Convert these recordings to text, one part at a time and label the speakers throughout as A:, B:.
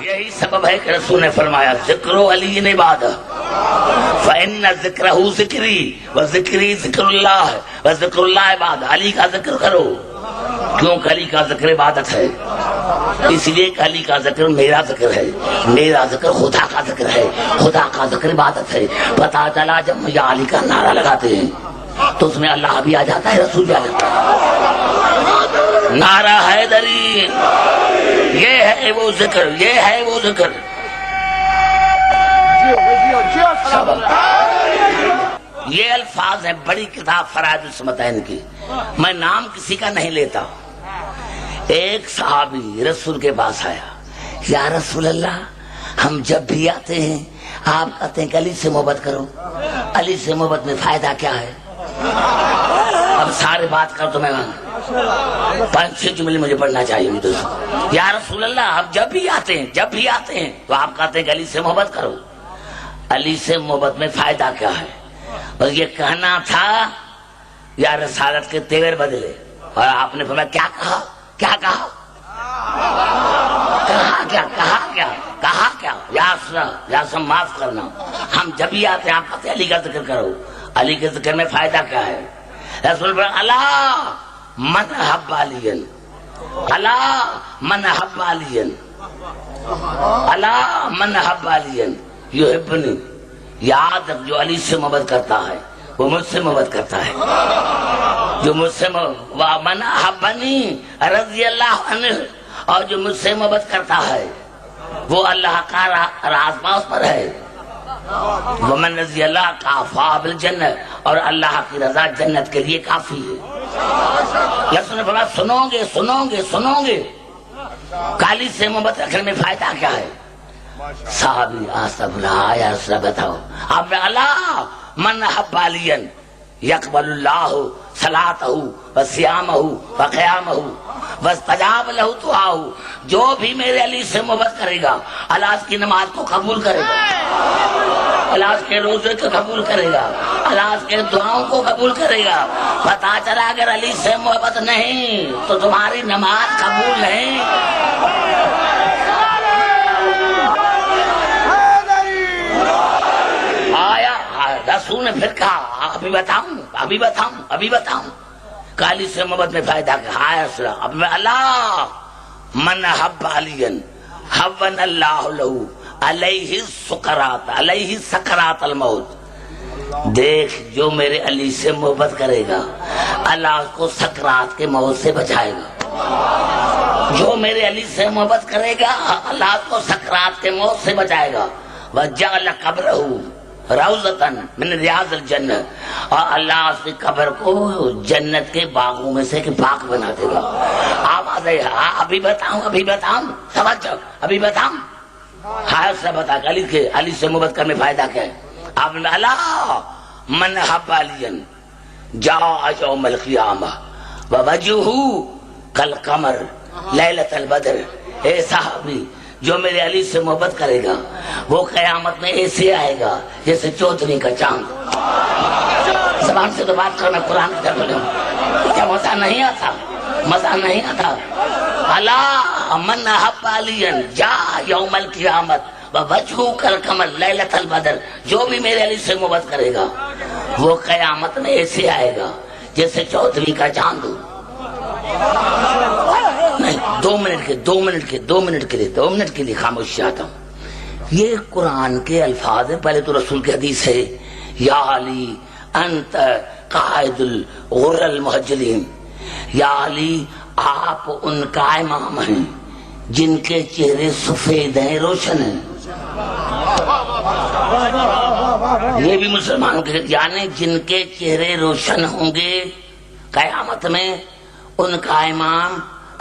A: یہی سبب ہے کہ رسول نے فرمایا ذکر علی عبادہ فإن ذکرہ ذکری وذکری ذکر اللہ وذکر اللہ عبادہ. علی کا ذکر کرو کیوں کہ علی کا ذکر عبادت ہے، اس لیے کہ علی کا ذکر میرا ذکر ہے، میرا ذکر خدا کا ذکر ہے، خدا کا ذکر عبادت ہے. پتہ چلا جب یا علی کا نعرہ لگاتے ہیں تو اس میں اللہ بھی آ جاتا ہے، رسول بھی آ جاتا ہے. نعرہ حیدری، یہ ہے وہ ذکر، یہ ہے وہ ذکر. یہ الفاظ ہیں بڑی کتاب فرائض الصمتین کی، میں نام کسی کا نہیں لیتا. ایک صحابی رسول کے پاس آیا، یا رسول اللہ ہم جب بھی آتے ہیں آپ کہتے ہیں کہ علی سے محبت کرو، علی سے محبت میں فائدہ کیا ہے؟ اب سارے بات کر تو میں 5-6 جملے مجھے پڑھنا چاہیے دوستوں. یا رسول اللہ آپ جب بھی آتے ہیں تو آپ کہتے ہیں کہ علی سے محبت کرو، علی سے محبت میں فائدہ کیا ہے؟ اور یہ کہنا تھا یا رسالت کے تیور بدلے. اور آپ نے فرمایا کیا کہا؟ کیا کہا؟ کہا کیا؟ یا سب معاف کرنا، ہم جب بھی آتے ہیں آپ کہتے ہیں علی کا ذکر کرو، علی کے ذکر میں فائدہ کیا ہے؟ رسول پر اللہ من حب علین، اللہ من حب علین، اللہ من حب علین یحبنی. یاد رکھ جو علی سے محبت کرتا ہے وہ مجھ سے محبت کرتا ہے، جو مجھ سے من حبنی رضی اللہ عنہ، اور جو مجھ سے محبت کرتا ہے وہ اللہ کا راز پاس پر ہے. ومن رضی اللہ کافا بالجنہ، اور اللہ کی رضا جنت کے لیے کافی ہے. رسول نے فرمایا سنو گے کالی سے محبت رکھنے میں فائدہ کیا ہے؟ صحابی استغفراللہ یا رسول اللہ بتاؤ. اب اللہ من حب علین یقبل اللہ صلاتہ وصیامہ وقیامہ واستجاب لہ دعاہ. جو بھی میرے علی سے محبت کرے گا اللہ اس کی نماز کو قبول کرے گا، اللہ اس کے روزے کو قبول کرے گا، اللہ اس کے دعاؤں کو قبول کرے گا. پتا چلا اگر علی سے محبت نہیں تو تمہاری نماز قبول نہیں. آیا رسول نے پھر کہا ابھی بتاؤں کالی سے محبت میں فائدہ کیا؟ اب میں اللہ من حب علین حبن اللہ لہو علیہ سکرات الموت. دیکھ جو میرے علی سے محبت کرے گا اللہ کو سکرات کے موت سے بچائے گا. جو میرے علی سے محبت کرے گا اللہ کو سکرات کے موت سے بچائے گا. وجعل قبرہ روضۃ من ریاض الجنہ، اور اللہ اس کی قبر کو جنت کے باغوں میں سے ایک باغ بنا دے گا. آواز ہے ابھی بتاؤں توجہ ابھی بتاؤں. ہاں سے بتا علی سے محبت کرنے میں فائدہ کیا ہے؟ آپ نے اللہ من حب علین جاء یوم القیامہ ووجہہ کالقمر لیلۃ البدر. اے صحابی جو میرے علی سے محبت کرے گا وہ قیامت میں ایسے آئے گا جیسے چودھری کا چاند. زبان سے تو بات کرنا قرآن کی طرف لوں، کیا مزہ نہیں آتا؟ اللہ من حب علین جاء یوم القیامت ووجہہ کالقمر لیلۃ البدر. جو بھی میرے علی سے محبت کرے گا وہ قیامت میں ایسے آئے گا جیسے چودھری کا چاند. نہیں 2 منٹ کے لیے خاموش آتا ہوں. یہ قرآن کے الفاظ ہیں. پہلے تو رسول کی حدیث ہے یا علی انت قائد الغر المحجلین. یا علی آپ ان کا امام ہیں جن کے چہرے سفید ہیں، روشن ہیں. یہ بھی مسلمانوں کے یعنی جن کے چہرے روشن ہوں گے قیامت میں ان کا امام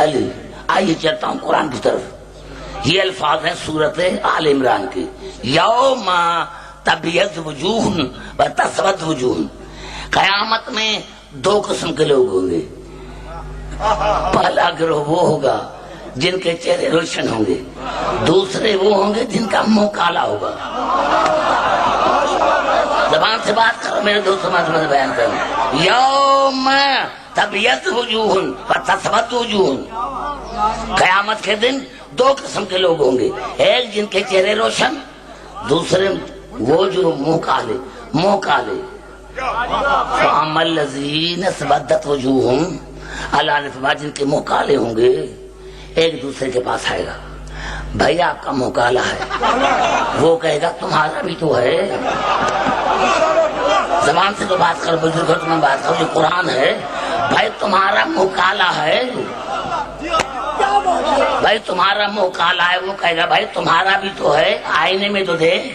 A: علی. آئیے چلتا ہوں قرآن کی طرف. یہ الفاظ ہیں سورت آل عمران کی. یوم تبیض وجوہ و تسود وجوہ. قیامت میں 2 قسم کے لوگ ہوں گے. پہلا گروہ وہ ہوگا جن کے چہرے روشن ہوں گے، دوسرے وہ ہوں گے جن کا منہ کالا ہوگا. زبان سے بات کرو میرے دوست، سمجھ بیان کرو. یوم تبیض وجوہ و تسود وجوہ. قیامت کے دن دو قسم کے لوگ ہوں گے، ایک جن کے چہرے روشن، دوسرے وہ جو منہ کالے فَأَمَّا الَّذِينَ اسْوَدَّتْ وُجُوهُهُمْ، اللہ نے فرمایا جن کے منہ کالے ہوں گے ایک دوسرے کے پاس آئے گا، بھائی آپ کا منہ کالا ہے، وہ کہے گا تمہارا بھی تو ہے، زبان سے تو بات کرو، بزرگ تو میں بات کروں، یہ قرآن ہے، بھائی تمہارا منہ کالا ہے، بھائی تمہارا منہ کالا ہے، وہ کہے گا بھائی تمہارا بھی تو ہے، آئینے میں تو دیکھ،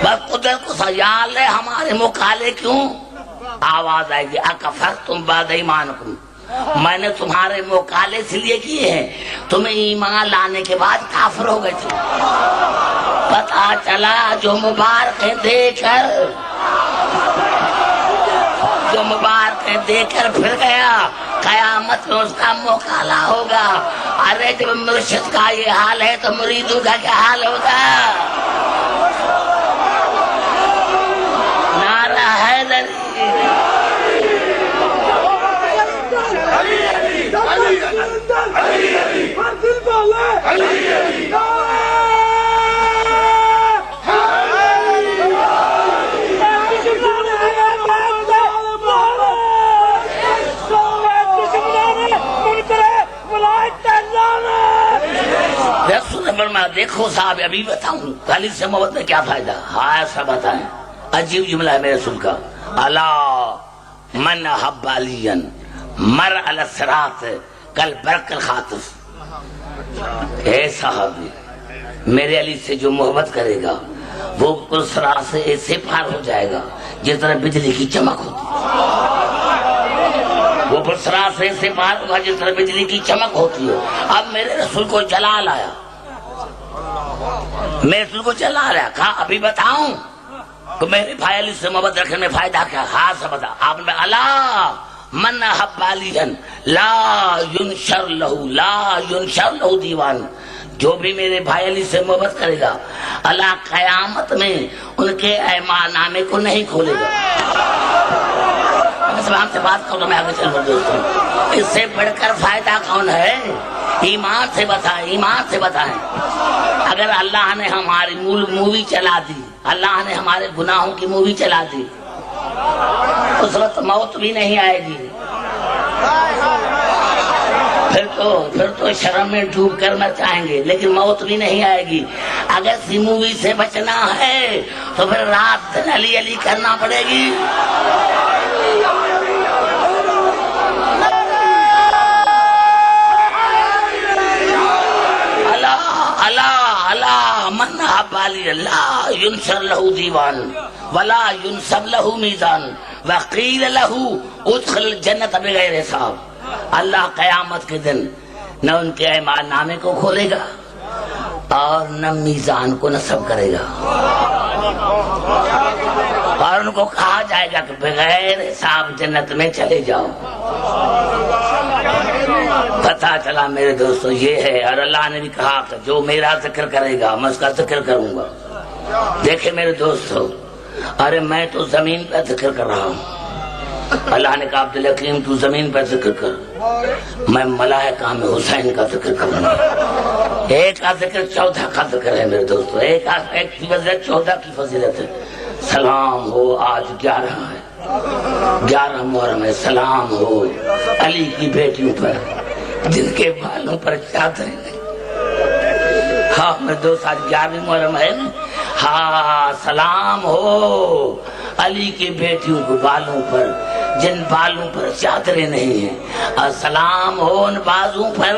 A: بس قدرت کو سیال ہے ہمارے منہ کالے کیوں؟ آواز آئے گی اکفرتم بعد ایمانکم، میں نے تمہارے منہ کالے اس لیے کیے ہیں تمہیں ایمان لانے کے بعد کافر ہو گئے تھے، پتا چلا جو مبارکیں دے کر پھر گیا قیامت میں اس کا منہ کالا ہوگا۔ ارے جب مرشد کا یہ حال ہے تو مریدوں کا کیا حال ہوگا؟ نعرہ حیدری، دیکھو صاحب ابھی بتاؤں علی سے محبت میں کیا فائدہ، ہاں ایسا بتائیں، عجیب جملہ ہے میرے رسول کا، الا من حب علی مر علی الصراط کل برق الخاطف، اے صحابی میرے علی سے جو محبت کرے گا وہ کل صراط سے ایسے پار ہو جائے گا جس طرح بجلی کی چمک ہوتی، وہ پل صراط سے ایسے پار ہوگا جس طرح بجلی کی چمک ہوتی ہے۔ اب میرے رسول کو جلال آیا، میں رسول کو جلال آیا، کہا ابھی بتاؤں کہ میرے بھائی علی سے محبت رکھنے میں فائدہ کیا؟ ہاں سب بتا، آپ نے الا من حب علیٰ لا ینشر لہ دیوان، جو بھی میرے بھائی علی سے محبت کرے گا اللہ قیامت میں ان کے ایمان نامے کو نہیں کھولے گا۔ ہم سے بات کروں تو میں آگے چل رہا دوستوں، اس سے بڑھ کر فائدہ کون ہے؟ ایمان سے بتائیں، ایمان سے بتائیں۔ اگر اللہ نے ہماری مووی چلا دی، اللہ نے ہمارے گناہوں کی مووی چلا دی، اس وقت موت بھی نہیں آئے گی، پھر تو شرم میں ڈوب کر مر جائیں گے، لیکن موت بھی نہیں آئے گی۔ اگر اسی مووی سے بچنا ہے تو پھر رات دن علی علی کرنا پڑے گی۔ اللہ من حب علی لا ینشر لہ دیوان ولا ینصب لہ میزان وقیل لہ ادخل الجنت بغیر حساب، اللہ قیامت کے دن نہ ان کے ایمان نامے کو کھولے گا اور نہ میزان کو نصب کرے گا، اور ان کو کہا جائے گا کہ بغیر حساب جنت میں چلے جاؤ۔ پتا چلا میرے دوستو یہ ہے، اور اللہ نے بھی کہا کہ جو میرا ذکر کرے گا میں اس کا ذکر کروں گا۔ دیکھیں میرے دوستو، ارے میں تو زمین پہ ذکر کر رہا ہوں، اللہ نے کہا عبدالحکیم تو زمین پہ ذکر کر، میں ملائکہ میں حسین کا ذکر کروں گا۔ ایک کا ذکر 14 کا ذکر ہے میرے دوستو، ایک کی فضیلت 14 کی فضیلت ہے۔ سلام ہو، آج 11 ہے، 11 محرم ہے، سلام ہو علی کی بیٹیوں پر جن کے بالوں پر چادریں نہیں۔ ہاں میرے دوست آج 11 محرم ہے، ہاں سلام ہو علی کی بیٹیوں کو بالوں پر جن بالوں پر چادریں نہیں ہیں، اور سلام ہو ان بازوں پر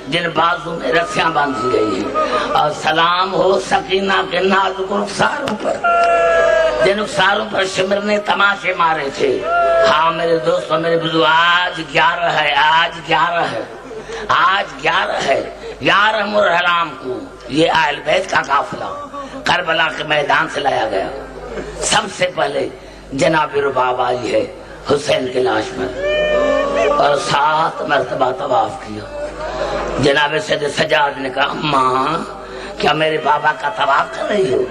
A: جن بازوں میں رسیاں باندھی گئی ہیں، اور سلام ہو سکینہ کے نازک رخساروں پر جن رخساروں پر شمر نے تماشے مارے تھے۔ ہاں میرے دوستوں میرے بزرگ، آج 11 ہے، آج 11 ہے، آج 11 ہے۔ 11 محرم کو یہ اہل بیت کا قافلہ کربلا کے میدان سے لایا گیا۔ سب سے پہلے جناب رباب آئی ہے حسین کی لاش میں، اور 7 مرتبہ طواف کیا۔ جناب سید سجاد نے کہا اماں کیا میرے بابا کا طواف کر رہی ہو؟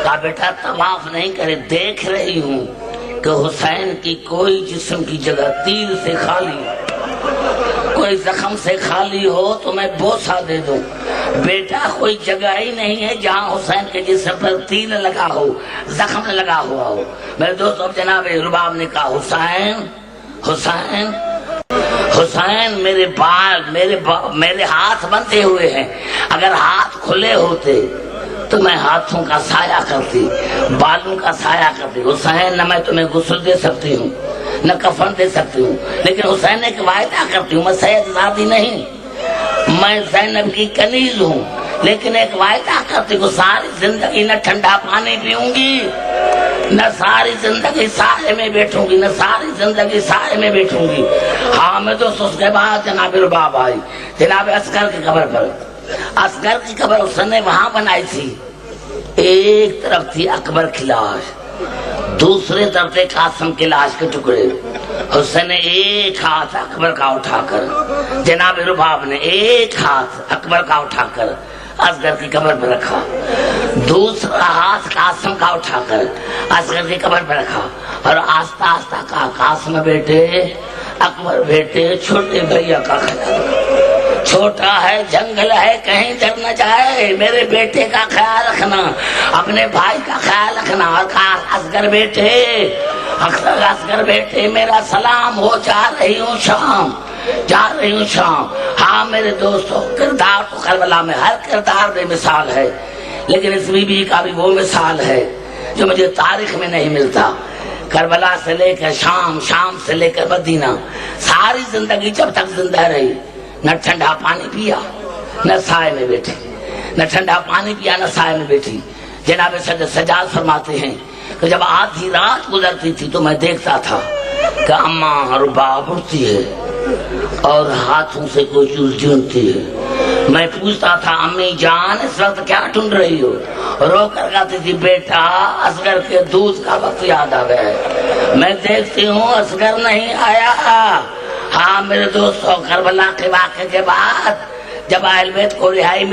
A: کہا بیٹا طواف نہیں کرے، دیکھ رہی ہوں کہ حسین کی کوئی جسم کی جگہ تیر سے خالی، کوئی زخم سے خالی ہو تو میں بوسہ دے دوں. بیٹا کوئی جگہ ہی نہیں ہے جہاں حسین کے جسم پر تیر لگا ہو, زخم لگا ہوا ہو. میرے دوستوں, جناب رباب نے کہا حسین حسین حسین میرے بال میرے ہاتھ بندھے ہوئے ہیں, اگر ہاتھ کھلے ہوتے تو میں ہاتھوں کا سایہ کرتی, بالوں کا سایہ کرتی. حسین نہ میں تمہیں غسل دے سکتی ہوں نہ کفن دے سکتی ہوں, لیکن حسین نے ایک وعدہ کرتی ہوں, میں سید زادی نہیں, میں زینب کی کنیز ہوں, لیکن ایک وعدہ کرتی ہوں ساری زندگی نہ ٹھنڈا پانی پیوں گی نہ ساری زندگی سائے میں بیٹھوں گی, نہ ساری زندگی سائے میں بیٹھوں گی. ہاں میں دوست اس کے بعد جناب رباب آئی, جناب اصغر کی قبر پر. اصغر کی قبر اس نے وہاں بنائی تھی, ایک طرف تھی اکبر کی لاش, دوسرے طرف تھے قاسم کی لاش کے ٹکڑے. حسین نے ایک ہاتھ اکبر کا اٹھا کر, جناب رباب نے ایک ہاتھ اکبر کا اٹھا کر اصغر کی قبر پر رکھا, دوسرا ہاتھ قاسم کا اٹھا کر اصغر کی قبر پر رکھا, اور آہستہ آہستہ کہا قاسم بیٹے, اکبر بیٹے, چھوٹے بھیا کا خیال, چھوٹا ہے جنگل ہے کہیں ڈر نہ جائے, میرے بیٹے کا خیال رکھنا, اپنے بھائی کا خیال رکھنا. اور کہا اصغر بیٹے, اصغر بیٹے میرا سلام ہو, جا رہی ہوں شام, جا رہی ہوں شام. ہاں میرے دوستو, کردار تو کربلا میں ہر کردار بے مثال ہے, لیکن اس بی بی کا بھی وہ مثال ہے جو مجھے تاریخ میں نہیں ملتا. کربلا سے لے کر شام, شام سے لے کر مدینہ, ساری زندگی جب تک زندہ رہی نہ ٹھنڈا پانی پیا نہ سائے میں بیٹھی, نہ ٹھنڈا پانی پیا نہ سائے میں بیٹھی. جناب سجاد فرماتے ہیں کہ جب آدھی رات گزرتی تھی تو میں دیکھتا تھا کہ اماں رباب اٹھتی ہے اور ہاتھوں سے کوئی چیز ڈھونڈتی ہے. میں پوچھتا تھا امی جان اس وقت کیا ڈھونڈ رہی ہو, رو کر کہتی تھی بیٹا اصغر کے دودھ کا وقت یاد آ گیا ہے. میں دیکھتی ہوں اصغر نہیں آیا. ہاں میرے دوستوں, کربلا کے واقعے کے بعد جب اہل بیت کو رہائی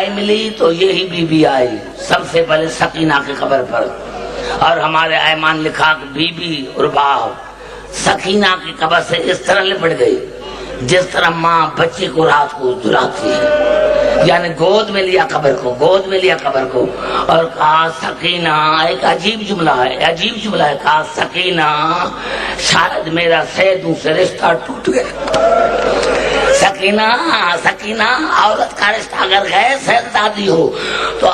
A: ملی تو یہی بی بی آئی سب سے پہلے سکینہ کی قبر پر, اور ہمارے ایمان لکھا کہ بی بی رباب سکینہ کی قبر سے اس طرح لپٹ گئی جس طرح ماں بچے کو رات کو جلاتی ہے, یعنی گود میں لیا قبر کو, اور کہا سکینہ, ایک عجیب جملہ ہے, کہا سکینہ شاید میرا سیدوں سے رشتہ ٹوٹ گیا. سکینہ عورت کا رشتہ اگر غیر سیدزادی ہو تو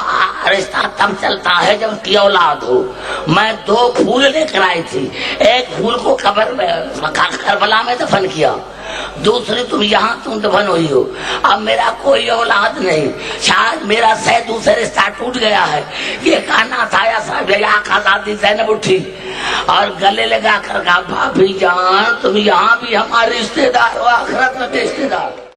A: رشتہ تب چلتا ہے جب کی اولاد ہو. میں 2 پھول لے کر آئی تھی, ایک پھول کو کربلا میں دفن کیا, دوسری تم یہاں تم دفن ہوئی ہو. اب میرا کوئی اولاد نہیں, شاید میرا سیدوں سے رشتہ ٹوٹ گیا ہے. یہ کہنا تھا آزادی زینب اٹھی اور گلے لگا کر کہا بھابھی جان تم یہاں بھی ہمارے رشتے دار ہو, آخرت میں رشتے دار.